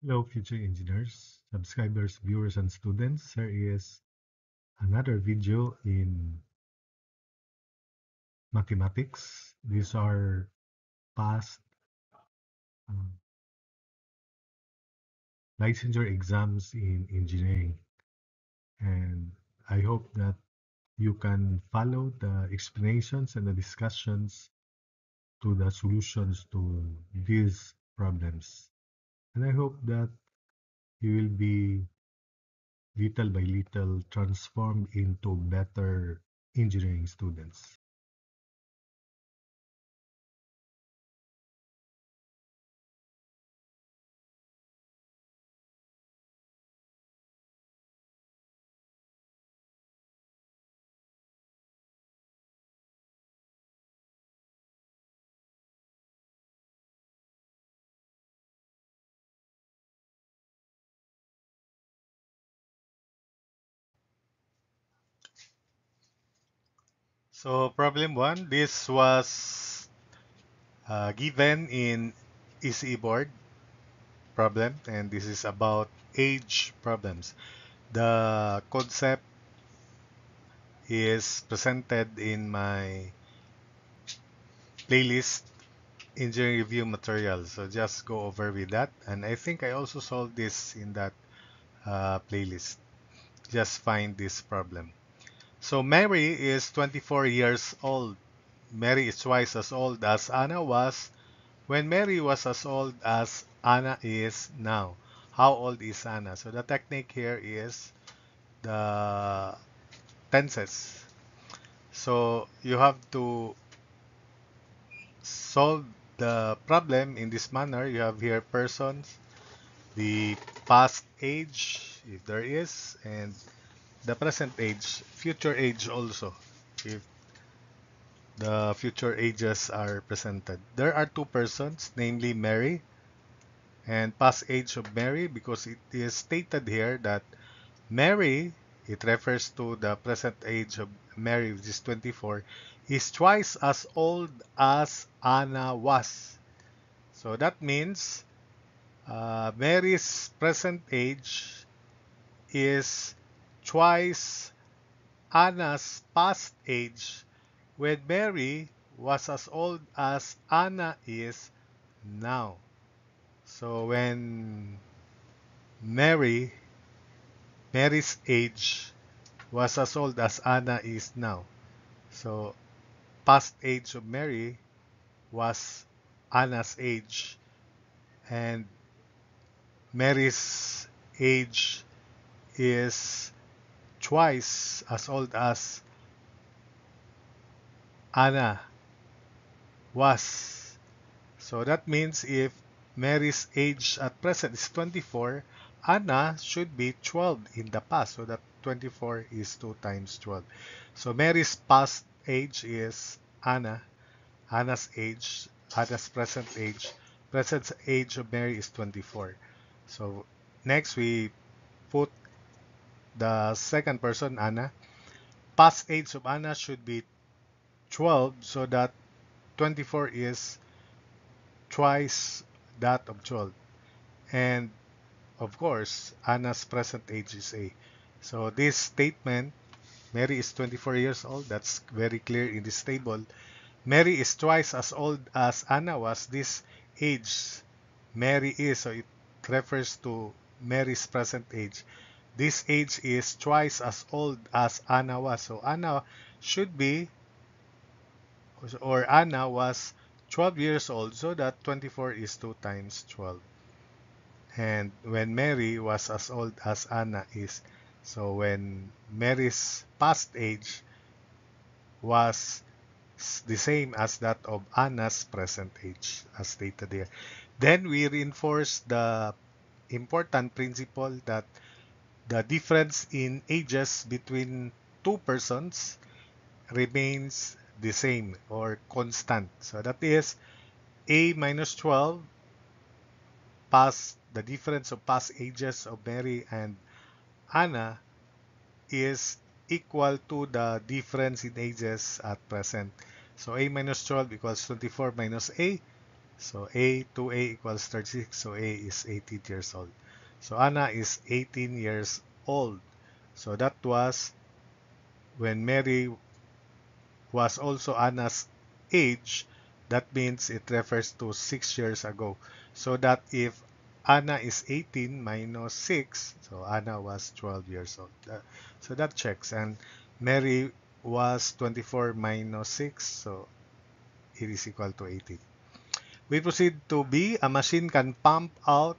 Hello, future engineers, subscribers, viewers, and students. Here is another video in mathematics. These are past um, licensure exams in engineering. And I hope that you can follow the explanations and the discussions to the solutions to these problems. And I hope that you will be little by little transformed into better engineering students. So problem one, this was given in ECE board problem, and this is about age problems. The concept is presented in my playlist engineering review material. So just go over with that. And I think I also solved this in that playlist. Just find this problem. So Mary is 24 years old. Mary is twice as old as Anna was when Mary was as old as Anna is now. How old is Anna? So the technique here is the tenses. So you have to solve the problem in this manner. You have here persons, the past age, if there is, and the present age, future age also, if the future ages are presented. There are two persons, namely Mary and past age of Mary, because it is stated here that Mary, it refers to the present age of Mary, which is 24, is twice as old as Anna was. So that means Mary's present age is twice Anna's past age when Mary was as old as Anna is now. So when Mary Mary's age was as old as Anna is now. So past age of Mary was Anna's age, and Mary's age is twice as old as Anna was. So that means if Mary's age at present is 24, Anna should be 12 in the past. So that 24 is 2 times 12. So Mary's past age is Anna. Anna's age, Anna's present age of Mary is 24. So next we put the second person, Anna. Past age of Anna should be 12, so that 24 is twice that of 12. And of course, Anna's present age is A. So this statement, Mary is 24 years old, that's very clear in this table. Mary is twice as old as Anna was. This age Mary is, so it refers to Mary's present age. This age is twice as old as Anna was. So Anna should be, or Anna was 12 years old, so that 24 is 2 times 12. And when Mary was as old as Anna is, so when Mary's past age was the same as that of Anna's present age, as stated here. Then we reinforce the important principle that the difference in ages between two persons remains the same or constant. So that is A minus 12 past the difference of past ages of Mary and Anna is equal to the difference in ages at present. So A minus 12 equals 24 minus A. So A, 2A equals 36, so A is 18 years old. So Anna is 18 years old. So that was when Mary was also Anna's age. That means it refers to 6 years ago. So that if Anna is 18 minus 6, so Anna was 12 years old. So that checks. And Mary was 24 minus 6, so it is equal to 18. We proceed to B. A machine can pump out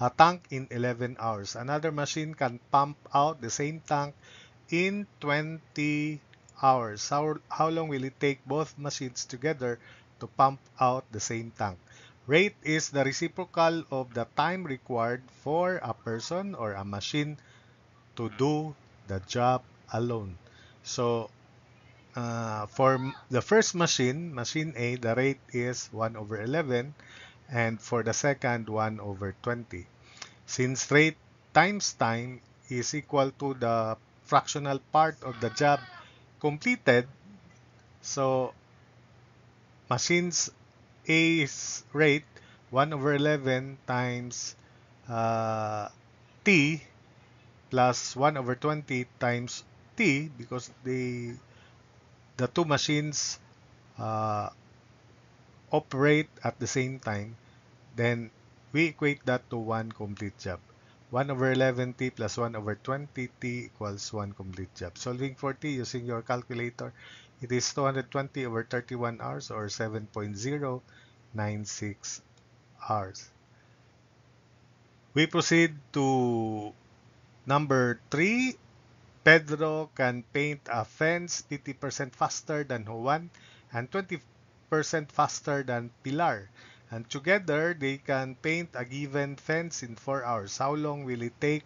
a tank in 11 hours. Another machine can pump out the same tank in 20 hours. How long will it take both machines together to pump out the same tank? Rate is the reciprocal of the time required for a person or a machine to do the job alone. So for the first machine, machine A, the rate is 1 over 11, and for the second, 1 over 20. Since rate times time is equal to the fractional part of the job completed, so machines A's rate 1 over 11 times uh, T plus 1 over 20 times T, because the two machines uh, operate at the same time, then we equate that to one complete job. 1 over 11t plus 1 over 20t equals 1 complete job. Solving for t using your calculator, it is 220 over 31 hours or 7.096 hours. We proceed to number 3. Pedro can paint a fence 50% faster than Juan and 20% faster than Pilar. And together, they can paint a given fence in 4 hours. How long will it take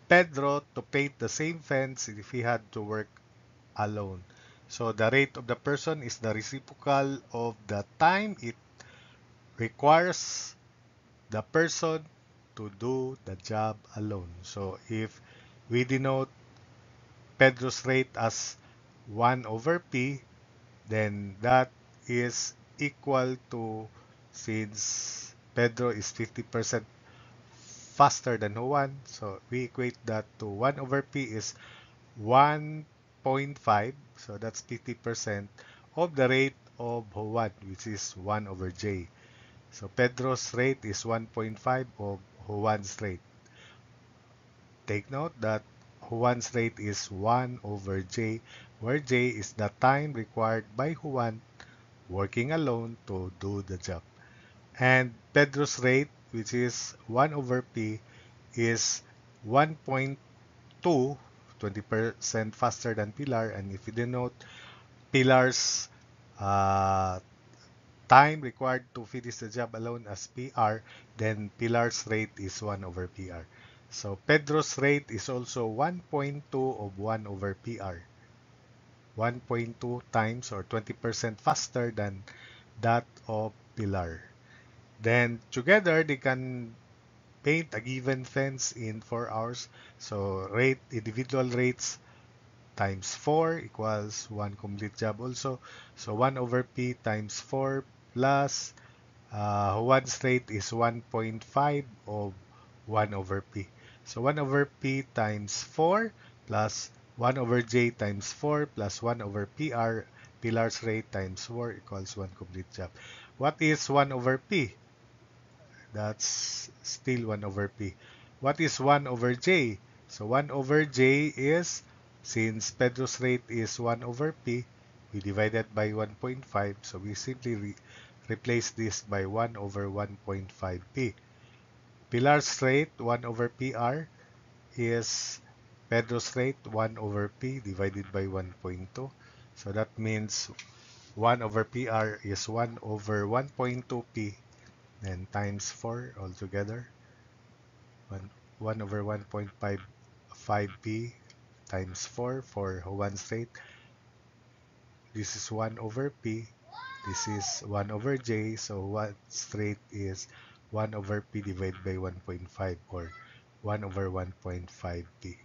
Pedro to paint the same fence if he had to work alone? So the rate of the person is the reciprocal of the time it requires the person to do the job alone. So if we denote Pedro's rate as 1 over P, then that is equal to, since Pedro is 50% faster than Juan, so we equate that to 1 over P is 1.5, so that's 50% of the rate of Juan, which is 1 over J. So Pedro's rate is 1.5 of Juan's rate. Take note that Juan's rate is 1 over J, where J is the time required by Juan working alone to do the job. And Pedro's rate, which is 1 over P, is 1.2, 20% faster than Pilar. And if you denote Pilar's uh, time required to finish the job alone as PR, then Pilar's rate is 1 over PR. So Pedro's rate is also 1.2 of 1 over PR. 1.2 times or 20% faster than that of Pilar. Then together they can paint a given fence in 4 hours. So rate individual rates times 4 equals 1 complete job also. So 1 over P times 4 plus Juan's rate is 1.5 of 1 over P. So 1 over P times 4 plus 1 over J times 4 plus 1 over PR, Pilar's rate times 4 equals 1 complete job. What is 1 over P? That's still 1 over P. What is 1 over J? So 1 over J is, since Pedro's rate is 1 over P, we divide that by 1.5. So we simply replace this by 1 over 1.5 P. Pilar's rate, 1 over PR, is Pedro's rate, 1 over P divided by 1.2. So that means 1 over PR is 1 over 1.2 P, then times 4 altogether. 1 over 1.5 P times 4 for Juan's rate. This is 1 over P. This is 1 over J. So Juan's rate is 1 over P divided by 1.5 or 1 over 1.5 P.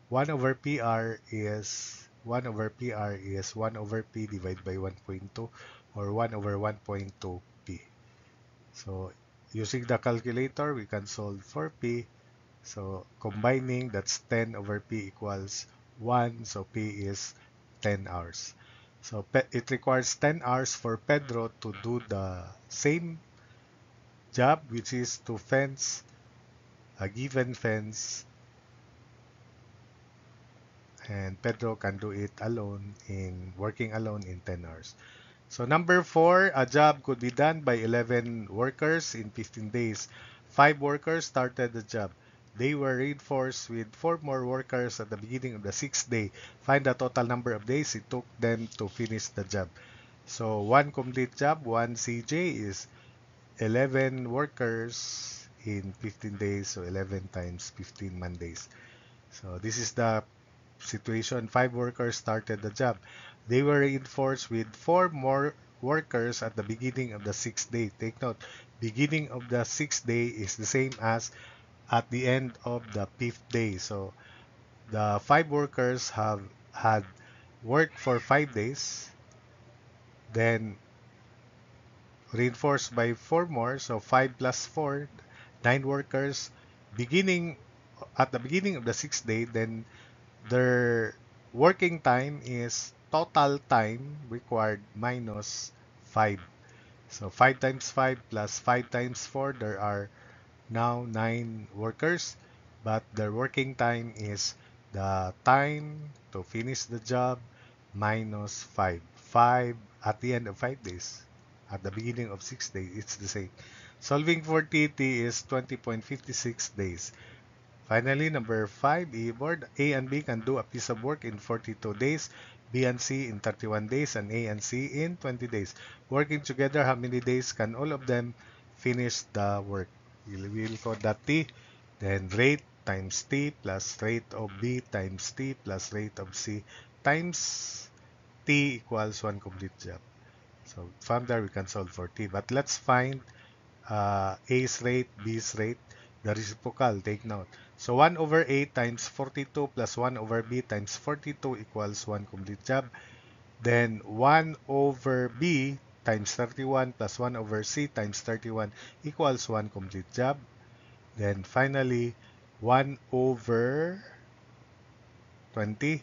1 over PR is 1 over PR is 1 over P divided by 1.2 or 1 over 1.2 P. So using the calculator, we can solve for P. So combining, that's 10 over P equals 1. So P is 10 hours. So it requires 10 hours for Pedro to do the same job, which is to fence a given fence, and Pedro can do it alone in working alone in 10 hours. So number 4, a job could be done by 11 workers in 15 days. 5 workers started the job. They were reinforced with 4 more workers at the beginning of the 6th day. Find the total number of days it took them to finish the job. So one complete job, one CJ, is 11 workers in 15 days. So 11 times 15 Mondays. So this is the situation. 5 workers started the job. They were reinforced with 4 more workers at the beginning of the 6th day. Take note, beginning of the 6th day is the same as at the end of the 5th day. So the 5 workers have had worked for 5 days, then reinforced by 4 more. So 5 plus 4, 9 workers beginning at the beginning of the 6th day. Then their working time is total time required minus 5. So 5 times 5 plus 5 times 4, there are now 9 workers, but their working time is the time to finish the job minus 5. 5 at the end of 5 days. At the beginning of 6 days, it's the same. Solving for TT is 20.56 days. Finally, number 5, board. A and B can do a piece of work in 42 days, B and C in 31 days, and A and C in 20 days. Working together, how many days can all of them finish the work? We'll call that T. Then rate times T plus rate of B times T plus rate of C times T equals 1 complete job. So from there, we can solve for T. But let's find A's rate, B's rate, the reciprocal, take note. So 1 over A times 42 plus 1 over B times 42 equals 1 complete job. Then 1 over B times 31 plus 1 over C times 31 equals 1 complete job. Then finally, 1 over 20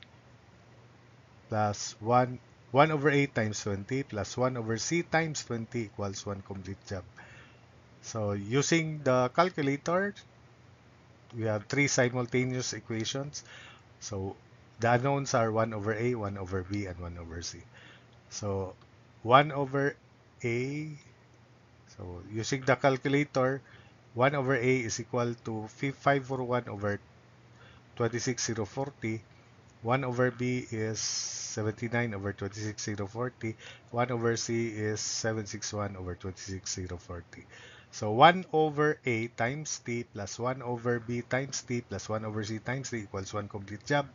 plus 1 over A times 20 plus 1 over C times 20 equals 1 complete job. So using the calculator, we have 3 simultaneous equations. So the unknowns are 1 over A, 1 over B, and 1 over C. So 1 over A, so using the calculator, 1 over A is equal to 541 over 26040. 1 over B is 79 over 26040. 1 over C is 761 over 26040. So 1 over A times T plus 1 over B times T plus 1 over C times T equals 1 complete job.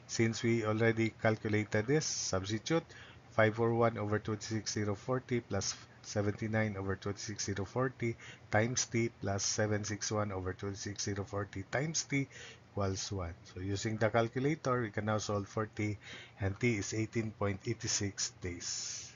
Since we already calculated this, substitute 541 over 26040 plus 79 over 26040 times T plus 761 over 26040 times T equals 1. So using the calculator, we can now solve for T, and T is 18.86 days.